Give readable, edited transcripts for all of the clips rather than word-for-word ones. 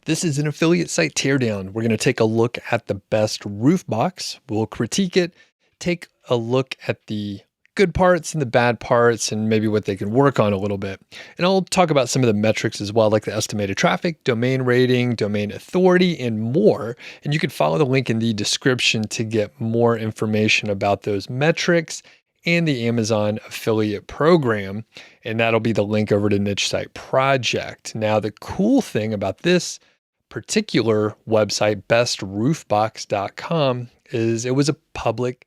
This is an affiliate site teardown. We're going to take a look at the best roof box. We'll critique it, take a look at the good parts and the bad parts, and maybe what they can work on a little bit. And I'll talk about some of the metrics as well, like the estimated traffic, domain rating, domain authority, and more. And you can follow the link in the description to get more information about those metrics and the Amazon affiliate program. And that'll be the link over to Niche Site Project. Now, the cool thing about this particular website, bestroofbox.com, is it was a public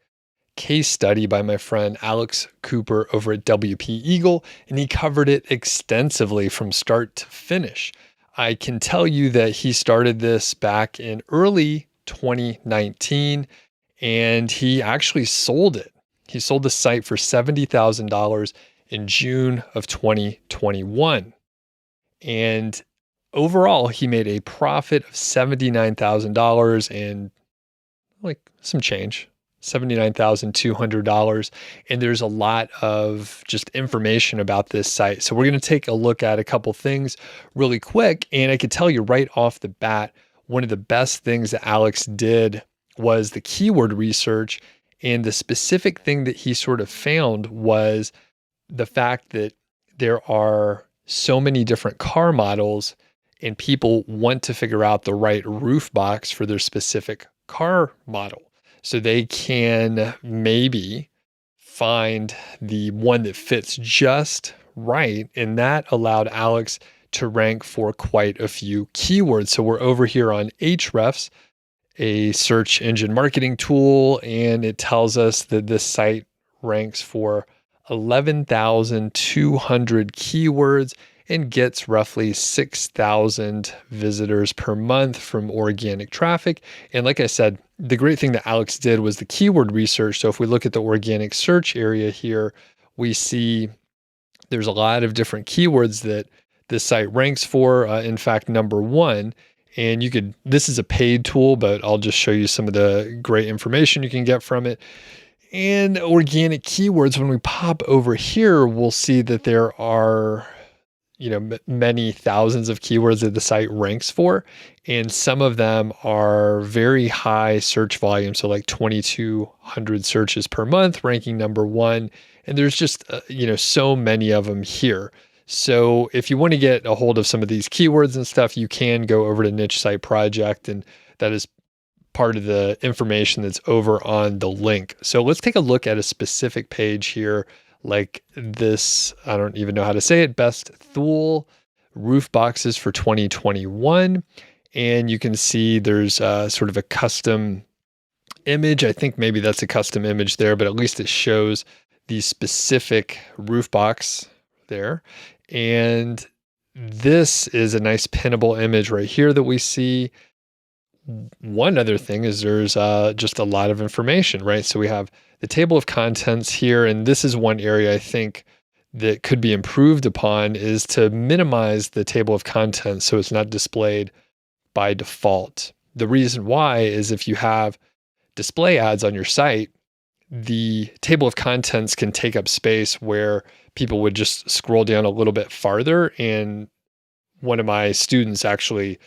case study by my friend Alex Cooper over at WP Eagle, and he covered it extensively from start to finish. I can tell you that he started this back in early 2019, and he actually sold it. He sold the site for $70,000 in June of 2021. And overall, he made a profit of $79,000 and like some change, $79,200. And there's a lot of just information about this site. So we're going to take a look at a couple things really quick. And I could tell you right off the bat, one of the best things that Alex did was the keyword research. And the specific thing that he sort of found was the fact that there are so many different car models and people want to figure out the right roof box for their specific car model. So they can maybe find the one that fits just right. And that allowed Alex to rank for quite a few keywords. So we're over here on Ahrefs, a search engine marketing tool, and it tells us that this site ranks for 11,200 keywords and gets roughly 6,000 visitors per month from organic traffic. And like I said, the great thing that Alex did was the keyword research. So if we look at the organic search area here, we see there's a lot of different keywords that this site ranks for. In fact, number one, and this is a paid tool, but I'll just show you some of the great information you can get from it. And organic keywords, when we pop over here, we'll see that there are many thousands of keywords that the site ranks for. And some of them are very high search volume. So like 2,200 searches per month, ranking number one. And there's just, so many of them here. So if you want to get a hold of some of these keywords and stuff, you can go over to Niche Site Project. And that is part of the information that's over on the link. So let's take a look at a specific page here, like this, I don't even know how to say it, Best Thule Roof Boxes for 2021. And you can see there's sort of a custom image. I think maybe that's a custom image there, but at least it shows the specific roof box there. And this is a nice pinnable image right here that we see. One other thing is there's just a lot of information, right? So we have the table of contents here, and this is one area I think that could be improved upon, is to minimize the table of contents so it's not displayed by default. The reason why is if you have display ads on your site, the table of contents can take up space where people would just scroll down a little bit farther. And one of my students actually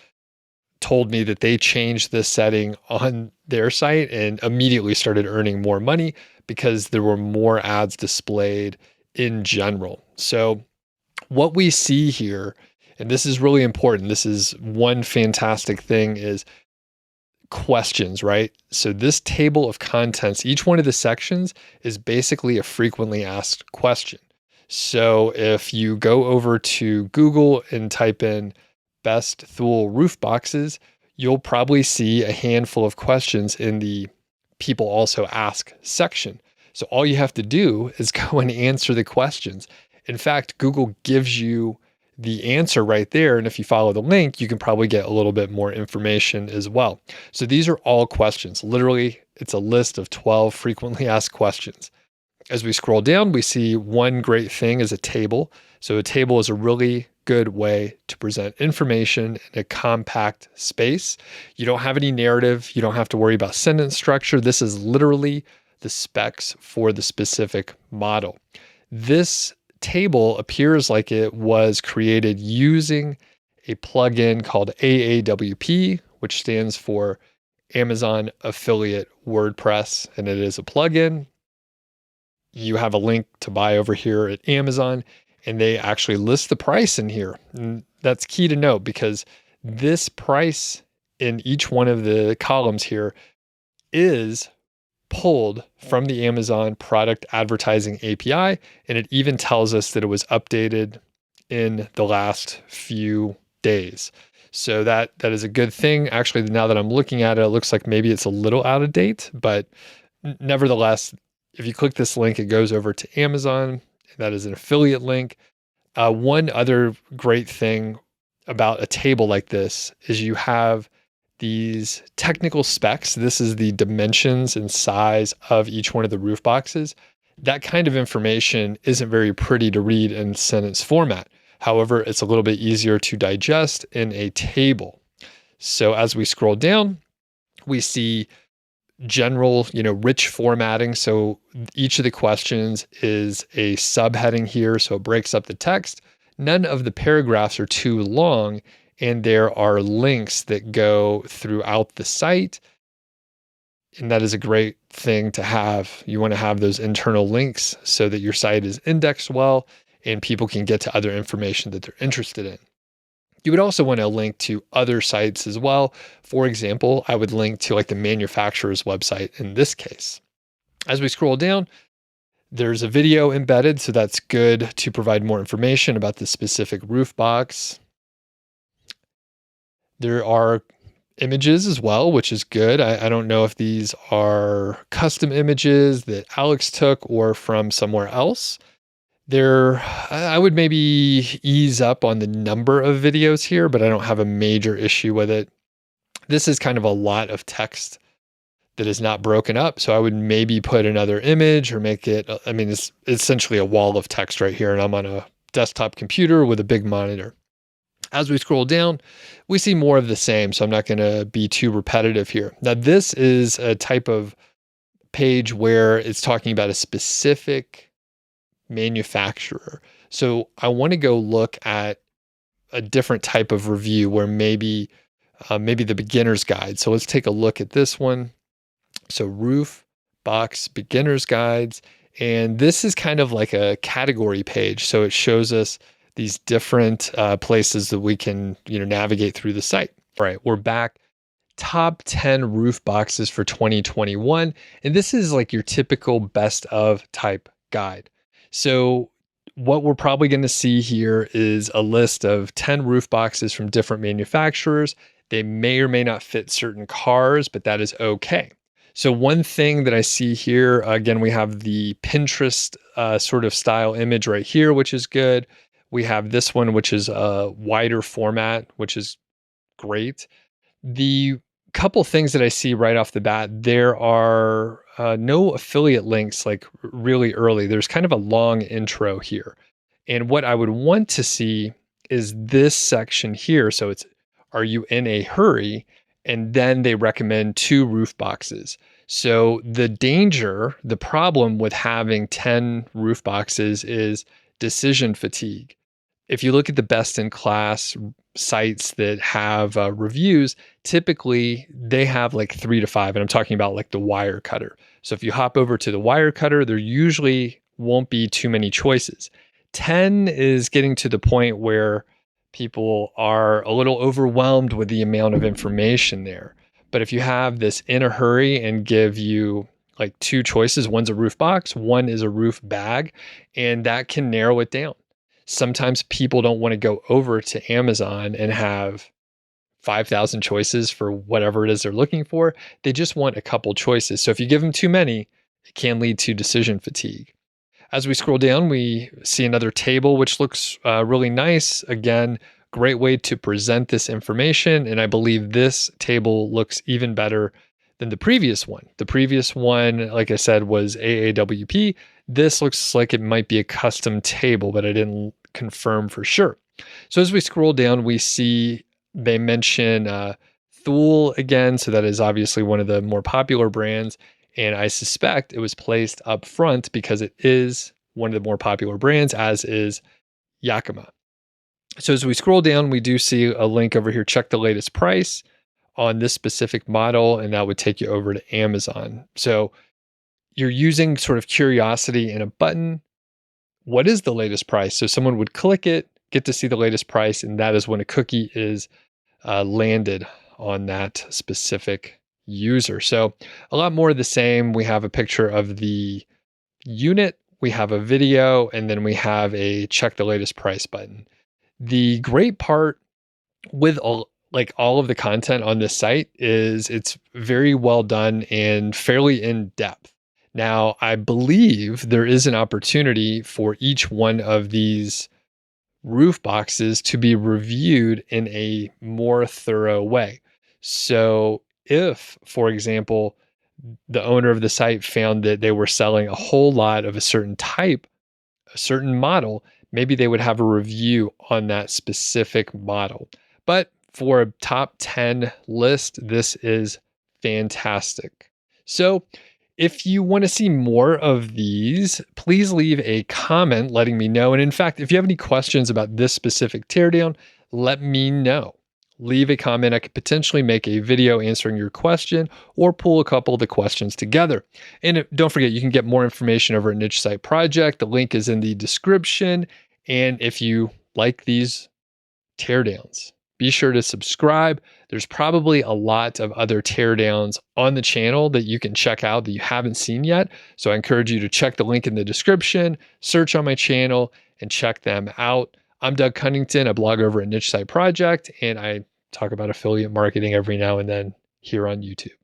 told me that they changed this setting on their site and immediately started earning more money because there were more ads displayed in general. So what we see here, and this is really important, this is one fantastic thing, is questions, right? So this table of contents, each one of the sections is basically a frequently asked question. So if you go over to Google and type in Best Thule Roof Boxes, you'll probably see a handful of questions in the People Also Ask section. So all you have to do is go and answer the questions. In fact, Google gives you the answer right there. And if you follow the link, you can probably get a little bit more information as well. So these are all questions. Literally, it's a list of 12 frequently asked questions. As we scroll down, we see one great thing is a table. So a table is a really good way to present information in a compact space. You don't have any narrative. You don't have to worry about sentence structure. This is literally the specs for the specific model. This table appears like it was created using a plugin called AAWP, which stands for Amazon Affiliate WordPress, and it is a plugin. You have a link to buy over here at Amazon, and they actually list the price in here. And that's key to note because this price in each one of the columns here is pulled from the Amazon Product Advertising API, and it even tells us that it was updated in the last few days. So that is a good thing. Actually, now that I'm looking at it, it looks like maybe it's a little out of date, but nevertheless, if you click this link, it goes over to Amazon. That is an affiliate link. One other great thing about a table like this is you have these technical specs. This is the dimensions and size of each one of the roof boxes. That kind of information isn't very pretty to read in sentence format. However, it's a little bit easier to digest in a table. So as we scroll down, we see general, rich formatting. So each of the questions is a subheading here. So it breaks up the text. None of the paragraphs are too long, and there are links that go throughout the site. And that is a great thing to have. You want to have those internal links so that your site is indexed well and people can get to other information that they're interested in. You would also want to link to other sites as well. For example, I would link to like the manufacturer's website in this case. As we scroll down, there's a video embedded, so that's good to provide more information about the specific roof box. There are images as well, which is good. I don't know if these are custom images that Alex took or from somewhere else. I would maybe ease up on the number of videos here, but I don't have a major issue with it. This is kind of a lot of text that is not broken up. So I would maybe put another image or make it, it's essentially a wall of text right here. And I'm on a desktop computer with a big monitor. As we scroll down, we see more of the same. So I'm not going to be too repetitive here. Now, this is a type of page where it's talking about a specific manufacturer. So I want to go look at a different type of review where maybe the beginner's guide. So let's take a look at this one. So roof box beginner's guides. And this is kind of like a category page. So it shows us these different places that we can, navigate through the site. All right, we're back. Top 10 roof boxes for 2021. And this is like your typical best of type guide. So what we're probably going to see here is a list of 10 roof boxes from different manufacturers. They may or may not fit certain cars, but that is okay. So one thing that I see here, again, we have the Pinterest sort of style image right here, which is good. We have this one, which is a wider format, which is great. The couple things that I see right off the bat, there are no affiliate links like really early. There's kind of a long intro here. And what I would want to see is this section here. So it's, are you in a hurry? And then they recommend 2 roof boxes. So the problem with having 10 roof boxes is decision fatigue. If you look at the best in class sites that have reviews, typically they have like 3 to 5. And I'm talking about like the Wirecutter. So if you hop over to the Wirecutter, there usually won't be too many choices. 10 is getting to the point where people are a little overwhelmed with the amount of information there. But if you have this in a hurry and give you like 2 choices, one's a roof box, one is a roof bag, and that can narrow it down. Sometimes people don't want to go over to Amazon and have 5,000 choices for whatever it is they're looking for. They just want a couple choices. So if you give them too many, it can lead to decision fatigue. As we scroll down, we see another table, which looks really nice. Again, great way to present this information. And I believe this table looks even better than the previous one. The previous one, like I said, was AAWP. This looks like it might be a custom table, but I didn't confirm for sure. So as we scroll down, we see they mention Thule again. So that is obviously one of the more popular brands. And I suspect it was placed up front because it is one of the more popular brands, as is Yakima. So as we scroll down, we do see a link over here, check the latest price on this specific model, and that would take you over to Amazon. So you're using sort of curiosity in a button. What is the latest price? So someone would click it, get to see the latest price, and that is when a cookie is landed on that specific user. So a lot more of the same. We have a picture of the unit, we have a video, and then we have a check the latest price button. The great part with all of the content on this site is it's very well done and fairly in depth. Now, I believe there is an opportunity for each one of these roof boxes to be reviewed in a more thorough way. So, if, for example, the owner of the site found that they were selling a whole lot of a certain type, a certain model, maybe they would have a review on that specific model. But for a top 10 list, this is fantastic. So, if you want to see more of these, please leave a comment letting me know. And in fact, if you have any questions about this specific teardown, let me know. Leave a comment. I could potentially make a video answering your question or pull a couple of the questions together. And don't forget, you can get more information over at Niche Site Project. The link is in the description. And if you like these teardowns, be sure to subscribe. There's probably a lot of other teardowns on the channel that you can check out that you haven't seen yet. So I encourage you to check the link in the description, search on my channel, and check them out. I'm Doug Cunnington. I blog over at Niche Site Project, and I talk about affiliate marketing every now and then here on YouTube.